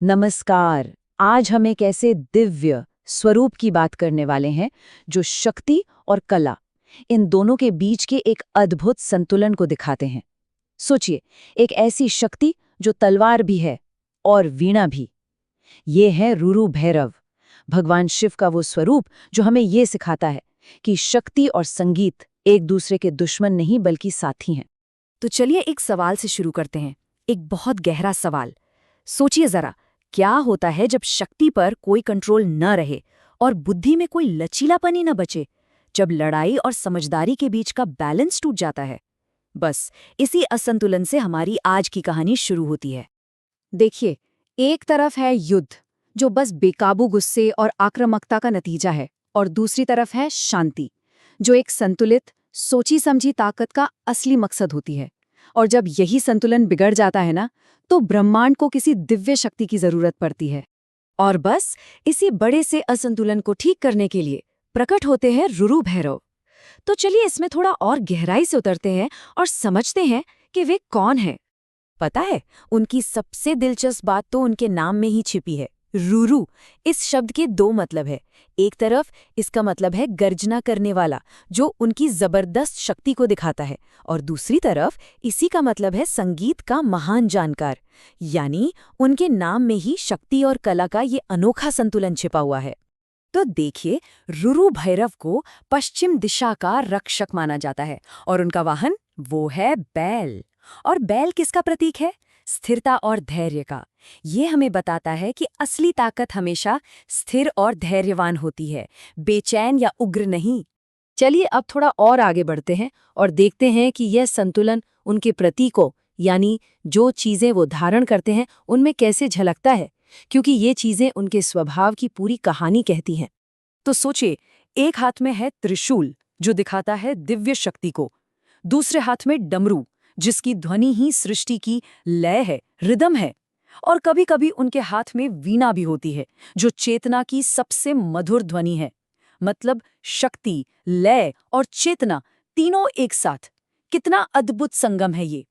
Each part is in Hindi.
नमस्कार। आज हम एक ऐसे दिव्य स्वरूप की बात करने वाले हैं जो शक्ति और कला इन दोनों के बीच के एक अद्भुत संतुलन को दिखाते हैं। सोचिए, एक ऐसी शक्ति जो तलवार भी है और वीणा भी। ये है रुरु भैरव, भगवान शिव का वो स्वरूप जो हमें ये सिखाता है कि शक्ति और संगीत एक दूसरे के दुश्मन नहीं बल्कि साथी हैं। तो चलिए एक सवाल से शुरू करते हैं। एक बहुत गहरा सवाल। सोचिए जरा, क्या होता है जब शक्ति पर कोई कंट्रोल न रहे और बुद्धि में कोई लचीलापन ही न बचे, जब लड़ाई और समझदारी के बीच का बैलेंस टूट जाता है। बस इसी असंतुलन से हमारी आज की कहानी शुरू होती है। देखिए, एक तरफ है युद्ध, जो बस बेकाबू गुस्से और आक्रामकता का नतीजा है, और दूसरी तरफ है शांति, जो एक संतुलित, सोची समझी ताकत का असली मकसद होती है। और जब यही संतुलन बिगड़ जाता है ना, तो ब्रह्मांड को किसी दिव्य शक्ति की जरूरत पड़ती है। और बस इसी बड़े से असंतुलन को ठीक करने के लिए प्रकट होते हैं रुरु भैरव। तो चलिए इसमें थोड़ा और गहराई से उतरते हैं और समझते हैं कि वे कौन हैं। पता है, उनकी सबसे दिलचस्प बात तो उनके नाम में ही छिपी है। रुरु इस शब्द के दो मतलब है। एक तरफ इसका मतलब है गर्जना करने वाला, जो उनकी जबरदस्त शक्ति को दिखाता है, और दूसरी तरफ इसी का मतलब है संगीत का महान जानकार। यानी उनके नाम में ही शक्ति और कला का ये अनोखा संतुलन छिपा हुआ है। तो देखिए, रुरु भैरव को पश्चिम दिशा का रक्षक माना जाता है, और उनका वाहन वो है बैल। और बैल किसका प्रतीक है? स्थिरता और धैर्य का। ये हमें बताता है कि असली ताकत हमेशा स्थिर और धैर्यवान होती है, बेचैन या उग्र नहीं। चलिए अब थोड़ा और आगे बढ़ते हैं और देखते हैं कि यह संतुलन उनके प्रतीकों, यानी जो चीजें वो धारण करते हैं, उनमें कैसे झलकता है, क्योंकि ये चीजें उनके स्वभाव की पूरी कहानी कहती हैं। तो सोचिए, एक हाथ में है त्रिशूल, जो दिखाता है दिव्य शक्ति को। दूसरे हाथ में डमरू, जिसकी ध्वनि ही सृष्टि की लय है, रिदम है। और कभी-कभी उनके हाथ में वीणा भी होती है, जो चेतना की सबसे मधुर ध्वनि है। मतलब शक्ति, लय और चेतना तीनों एक साथ। कितना अद्भुत संगम है ये।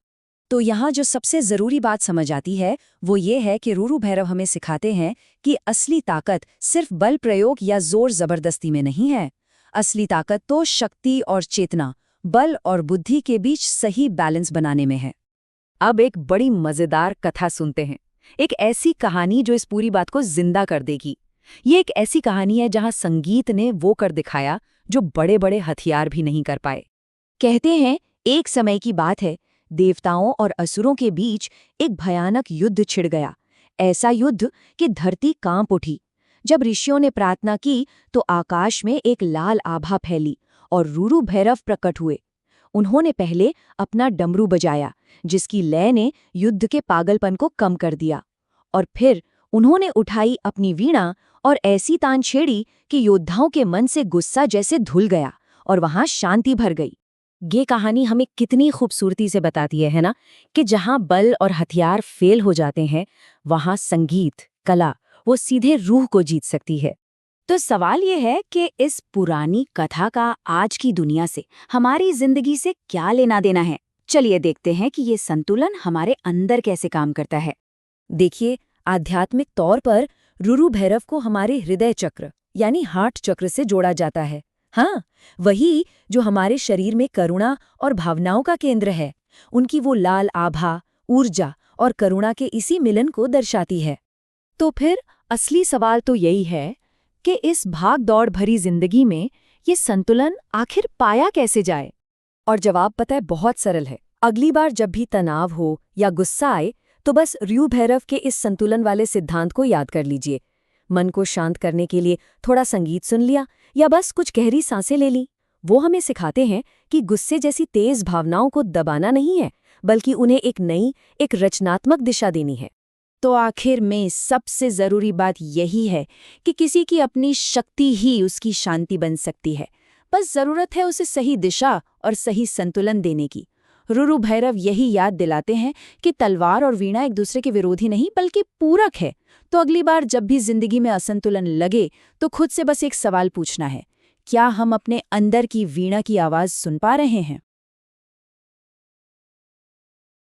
तो यहाँ जो सबसे जरूरी बात समझ आती है, वो ये है कि रुरु भैरव हमें सिखाते हैं कि असली ताकत सिर्फ बल प्रयोग या जोर जबरदस्ती में नहीं है। असली ताकत तो शक्ति और चेतना, बल और बुद्धि के बीच सही बैलेंस बनाने में है। अब एक बड़ी मजेदार कथा सुनते हैं, एक ऐसी कहानी जो इस पूरी बात को जिंदा कर देगी। ये एक ऐसी कहानी है जहां संगीत ने वो कर दिखाया जो बड़े-बड़े हथियार भी नहीं कर पाए। कहते हैं, एक समय की बात है, देवताओं और असुरों के बीच एक भयानक युद्ध छिड़ गया। ऐसा युद्ध कि धरती कांप उठी। जब ऋषियों ने प्रार्थना की तो आकाश में एक लाल आभा फैली और रुरु भैरव प्रकट हुए। उन्होंने पहले अपना डमरू बजाया, जिसकी लय ने युद्ध के पागलपन को कम कर दिया, और फिर उन्होंने उठाई अपनी वीणा और ऐसी तान छेड़ी कि योद्धाओं के मन से गुस्सा जैसे धुल गया और वहां शांति भर गई। ये कहानी हमें कितनी खूबसूरती से बताती है ना, कि जहां बल और हथियार फेल हो जाते हैं, वहां संगीत, कला वो सीधे रूह को जीत सकती है। तो सवाल ये है कि इस पुरानी कथा का आज की दुनिया से, हमारी जिंदगी से क्या लेना देना है। चलिए देखते हैं कि ये संतुलन हमारे अंदर कैसे काम करता है। देखिए, आध्यात्मिक तौर पर रुरु भैरव को हमारे हृदय चक्र यानी हार्ट चक्र से जोड़ा जाता है। हाँ, वही जो हमारे शरीर में करुणा और भावनाओं का केंद्र है। उनकी वो लाल आभा, ऊर्जा और करुणा के इसी मिलन को दर्शाती है। तो फिर असली सवाल तो यही है कि इस भाग दौड़ भरी जिंदगी में ये संतुलन आखिर पाया कैसे जाए। और जवाब पता है, बहुत सरल है। अगली बार जब भी तनाव हो या गुस्सा आए, तो बस रुरु भैरव के इस संतुलन वाले सिद्धांत को याद कर लीजिए। मन को शांत करने के लिए थोड़ा संगीत सुन लिया या बस कुछ गहरी सांसें ले ली। वो हमें सिखाते हैं कि गुस्से जैसी तेज भावनाओं को दबाना नहीं है, बल्कि उन्हें एक नई, एक रचनात्मक दिशा देनी है। तो आखिर में सबसे जरूरी बात यही है कि किसी की अपनी शक्ति ही उसकी शांति बन सकती है। बस जरूरत है उसे सही दिशा और सही संतुलन देने की। रुरु भैरव यही याद दिलाते हैं कि तलवार और वीणा एक दूसरे के विरोधी नहीं बल्कि पूरक है। तो अगली बार जब भी जिंदगी में असंतुलन लगे, तो खुद से बस एक सवाल पूछना है, क्या हम अपने अंदर की वीणा की आवाज सुन पा रहे हैं?